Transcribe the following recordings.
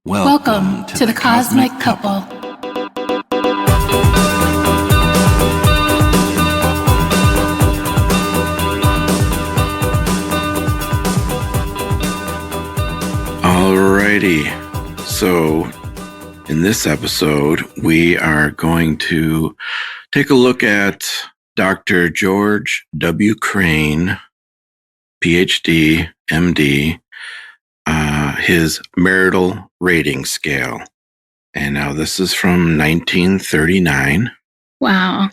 Welcome to the Cosmic Couple. Alrighty, so in this episode, we are going to take a look at Dr. George W. Crane, PhD, MD, his marital rating scale. And now this is from 1939. Wow.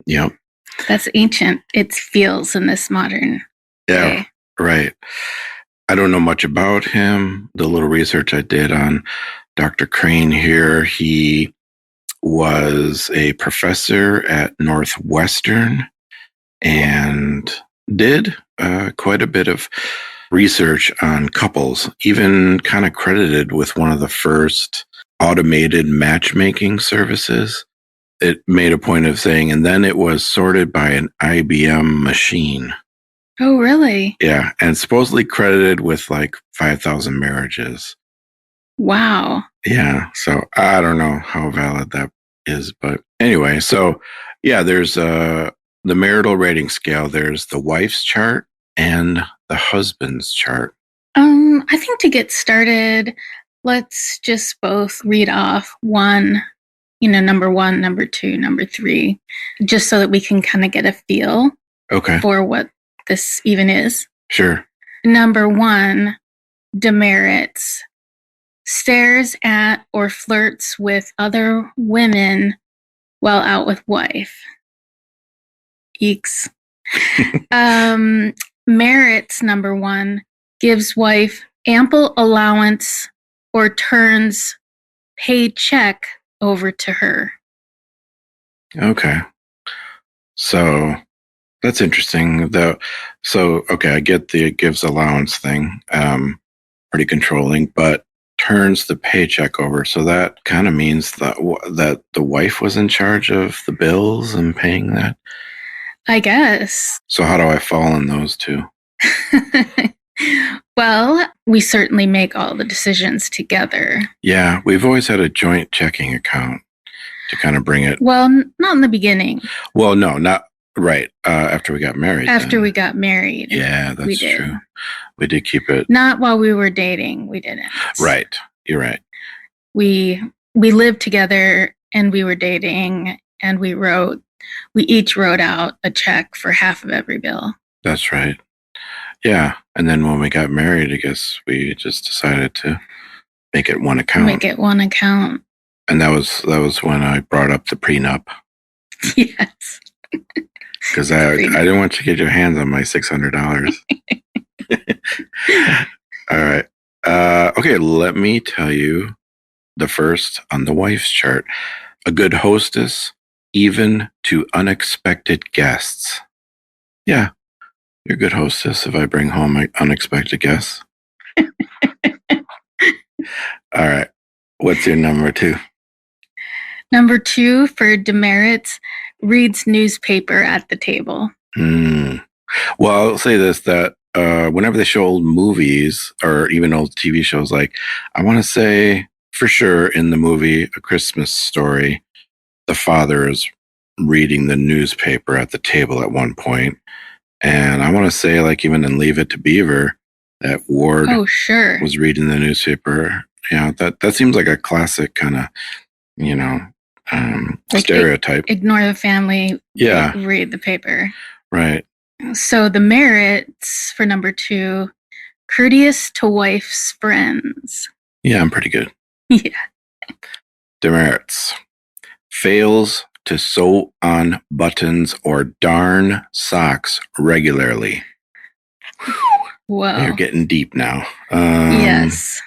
Yep. That's ancient. It feels in this modern day. Right. I don't know much about him. The little research I did on Dr. Crane here, he was a professor at Northwestern and did quite a bit of research on couples, even kind of credited with one of the first automated matchmaking services. It made a point of saying, and then it was sorted by an IBM machine. Oh, really? Yeah, and supposedly credited with like 5,000 marriages. Wow. Yeah, so I don't know how valid that is, but anyway, so yeah, there's the marital rating scale. There's the wife's chart and the husband's chart. I think to get started, let's just both read off one, number one, number two, number three, just so that we can kind of get a feel for what this even is. Sure. Number one, demerits. Stares at or flirts with other women while out with wife. Eeks. Merits, number one, gives wife ample allowance or turns paycheck over to her. Okay. So that's interesting. I get the gives allowance thing. Pretty controlling, but turns the paycheck over. So that kind of means that the wife was in charge of the bills and paying that. I guess. So how do I fall in those two? Well, we certainly make all the decisions together. Yeah, we've always had a joint checking account to kind of bring it. Well, not in the beginning. Well, no, not right. After we got married. We got married. Yeah, that's true. We did keep it. Not while we were dating. We didn't. Right. You're right. We lived together and we were dating, and we each wrote out a check for half of every bill. That's right. Yeah. And then when we got married, I guess we just decided to make it one account. And that was when I brought up the prenup. Yes. Because I didn't want you to get your hands on my $600. All right. Okay, let me tell you the first on the wife's chart. A good hostess, even to unexpected guests. Yeah, you're a good hostess if I bring home my unexpected guests. All right. What's your number two? Number two for demerits, reads newspaper at the table. Well, I'll say this, that whenever they show old movies or even old TV shows, like I want to say for sure in the movie A Christmas Story, the father is reading the newspaper at the table at one point. And I want to say like even in Leave It to Beaver, that Ward was reading the newspaper. Yeah, that seems like a classic kind of, like stereotype. Ignore the family. Yeah. Read the paper. Right. So the merits for number two, courteous to wife's friends. Yeah, I'm pretty good. Yeah. Demerits. Fails to sew on buttons or darn socks regularly. Whoa. You're getting deep now. Yes.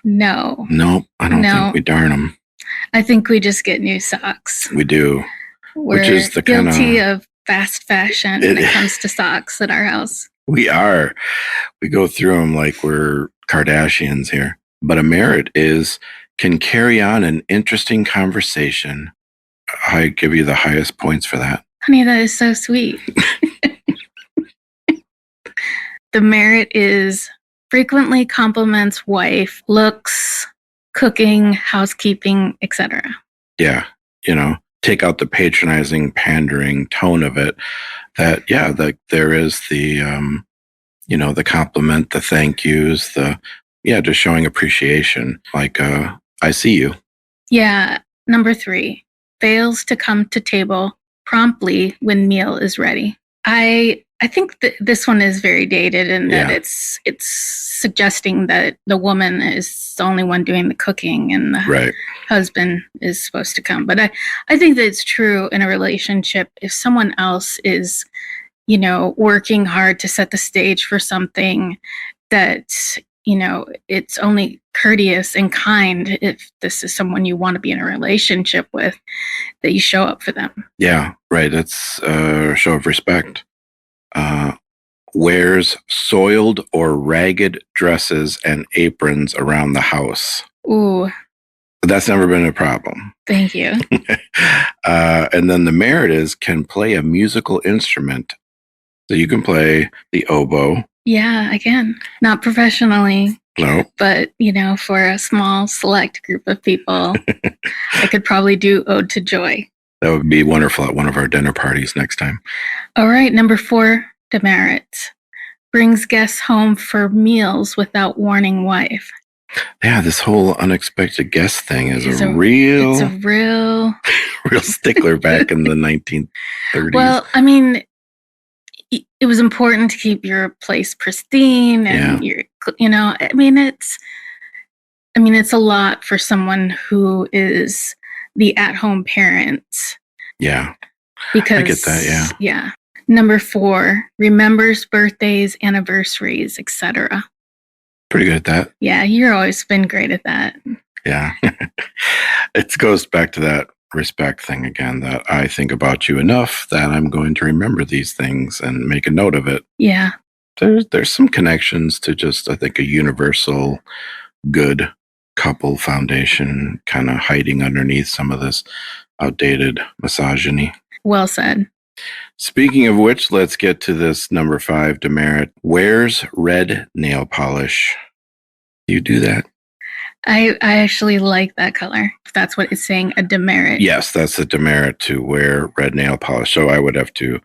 No. Nope, I don't think we darn them. I think we just get new socks. We do. Which is the guilty of fast fashion when it comes to socks at our house. We are. We go through them like we're Kardashians here. But a merit is can carry on an interesting conversation. I give you the highest points for that. Honey, that is so sweet. The merit is frequently compliments wife, looks, cooking, housekeeping, etc. Yeah. Take out the patronizing, pandering tone of it. That, yeah, there is the compliment, the thank yous, just showing appreciation. Like, I see you. Yeah. Number 3, fails to come to table promptly when meal is ready. I think that this one is very dated in that Yeah. it's suggesting that the woman is the only one doing the cooking and the Right. husband is supposed to come. But I think that it's true in a relationship if someone else is, working hard to set the stage for something that, it's only courteous and kind if this is someone you want to be in a relationship with, that you show up for them. Yeah. Right. It's a show of respect. Wears soiled or ragged dresses and aprons around the house. Ooh, That's never been a problem. thank you. And then the merit is can play a musical instrument. So you can play the oboe. Yeah, I can. Not professionally, No. but, for a small select group of people, I could probably do Ode to Joy. That would be wonderful at one of our dinner parties next time. All right, number 4, demerit. Brings guests home for meals without warning wife. Yeah, this whole unexpected guest thing is It's a real real stickler back in the 1930s. Well, I mean, it was important to keep your place pristine and it's a lot for someone who is the at-home parent. Yeah. Because I get that, yeah. Yeah. Number 4, remembers birthdays, anniversaries, etc. Pretty good at that. Yeah, you've always been great at that. Yeah. It goes back to that respect thing again, that I think about you enough that I'm going to remember these things and make a note of it. Yeah. There's some connections to just, I think, a universal good couple foundation kind of hiding underneath some of this outdated misogyny. Well said. Speaking of which, let's get to this number 5 demerit. Wears red nail polish. You do that? I actually like that color. If that's what it's saying, a demerit. Yes, that's a demerit, to wear red nail polish. So I would have to,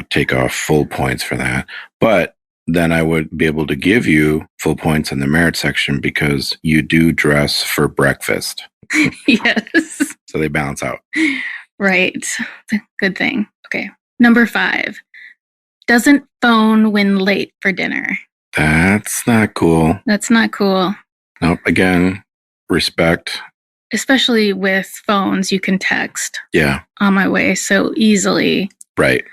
take off full points for that. But then I would be able to give you full points in the merit section because you do dress for breakfast. Yes. So they balance out. Right. Good thing. Okay. Number 5, doesn't phone when late for dinner. That's not cool. That's not cool. Nope. Again, respect. Especially with phones, you can text. Yeah. On my way so easily. Right.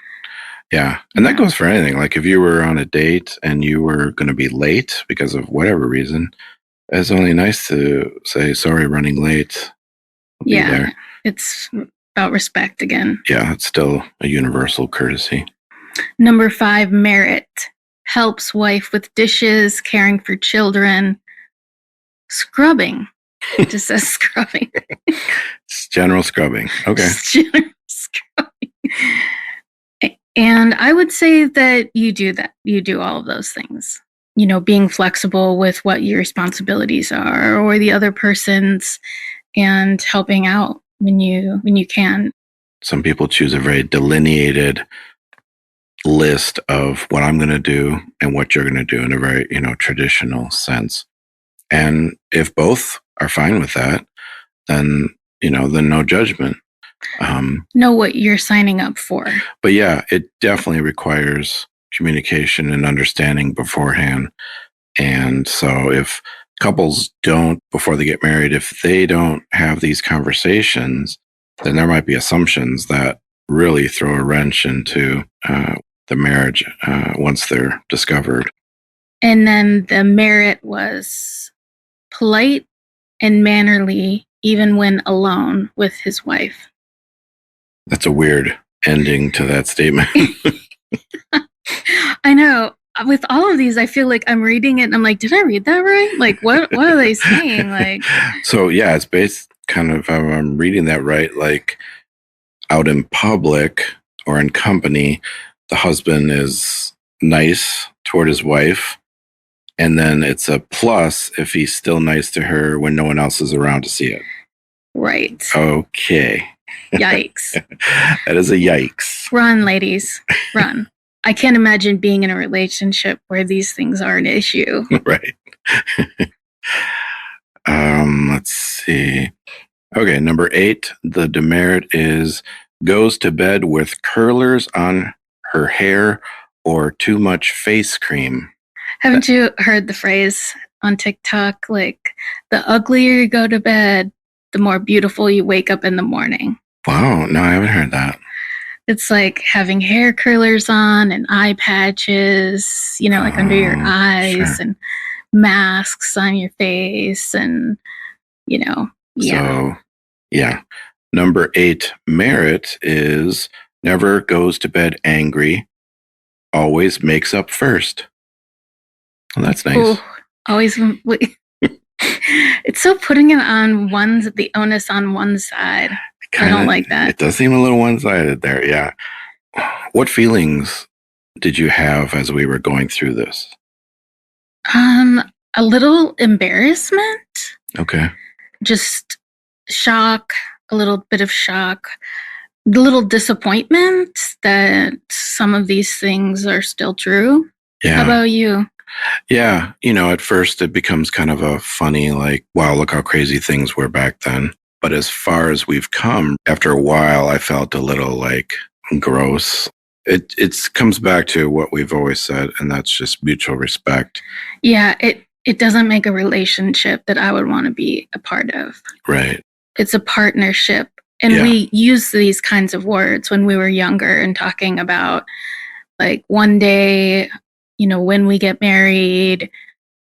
Yeah. And that goes for anything. Like if you were on a date and you were going to be late because of whatever reason, it's only nice to say, sorry, running late. I'll be there. It's about respect again. Yeah, it's still a universal courtesy. Number 5, merit. Helps wife with dishes, caring for children, scrubbing. It just says scrubbing. It's general scrubbing. Okay. General scrubbing. And I would say that you do that. You do all of those things. Being flexible with what your responsibilities are or the other person's, and helping out when you can. Some people choose a very delineated list of what I'm going to do and what you're going to do in a very, traditional sense. And if both are fine with that, then no judgment. Know what you're signing up for. But yeah, it definitely requires communication and understanding beforehand. And so if couples don't, before they get married, if they don't have these conversations, then there might be assumptions that really throw a wrench into the marriage once they're discovered. And then the merit was polite and mannerly, even when alone with his wife. That's a weird ending to that statement. I know. With all of these, I feel like I'm reading it and I'm like, did I read that right? Like, what are they saying? Like, so yeah, it's based kind of, I'm reading that right, like out in public or in company, the husband is nice toward his wife, And then it's a plus if he's still nice to her when no one else is around to see it. Right. Okay. Yikes. That is a yikes. Run, ladies. Run. I can't imagine being in a relationship where these things are an issue. Right. Let's see. Okay, number 8, the demerit is goes to bed with curlers on her hair or too much face cream. Haven't you heard the phrase on TikTok, like, the uglier you go to bed, the more beautiful you wake up in the morning? Wow, no, I haven't heard that. It's like having hair curlers on and eye patches, like under your eyes, sure. and masks on your face, and, yeah. So, yeah. Number 8, merit is never goes to bed angry, always makes up first. Well, that's nice. Ooh, always. It's so putting it on the onus on one side. I don't like that. It does seem a little one-sided there, yeah. What feelings did you have as we were going through this? A little embarrassment. Okay. Just shock, a little bit of shock, a little disappointment that some of these things are still true. Yeah. How about you? Yeah, at first it becomes kind of a funny, like, wow, look how crazy things were back then. But as far as we've come, after a while, I felt a little like gross. It comes back to what we've always said, and that's just mutual respect. Yeah, it doesn't make a relationship that I would want to be a part of. Right. It's a partnership. And we use these kinds of words when we were younger and talking about, like, one day, when we get married,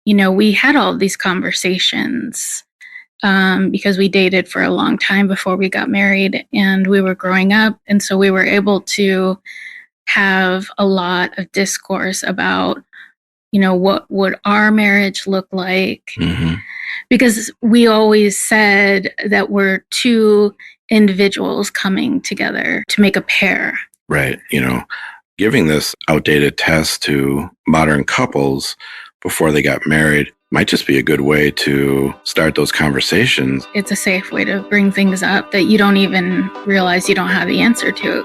we had all of these conversations because we dated for a long time before we got married, and we were growing up. And so we were able to have a lot of discourse about, what would our marriage look like? Mm-hmm. Because we always said that we're two individuals coming together to make a pair. Right. Giving this outdated test to modern couples before they got married might just be a good way to start those conversations. It's a safe way to bring things up that you don't even realize you don't have the answer to.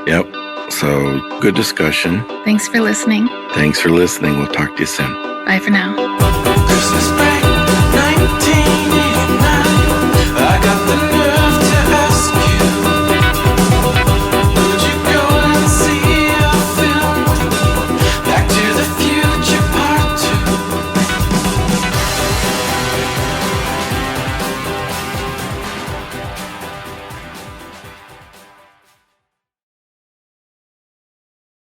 Yep. So good discussion. Thanks for listening. Thanks for listening. We'll talk to you soon. Bye for now.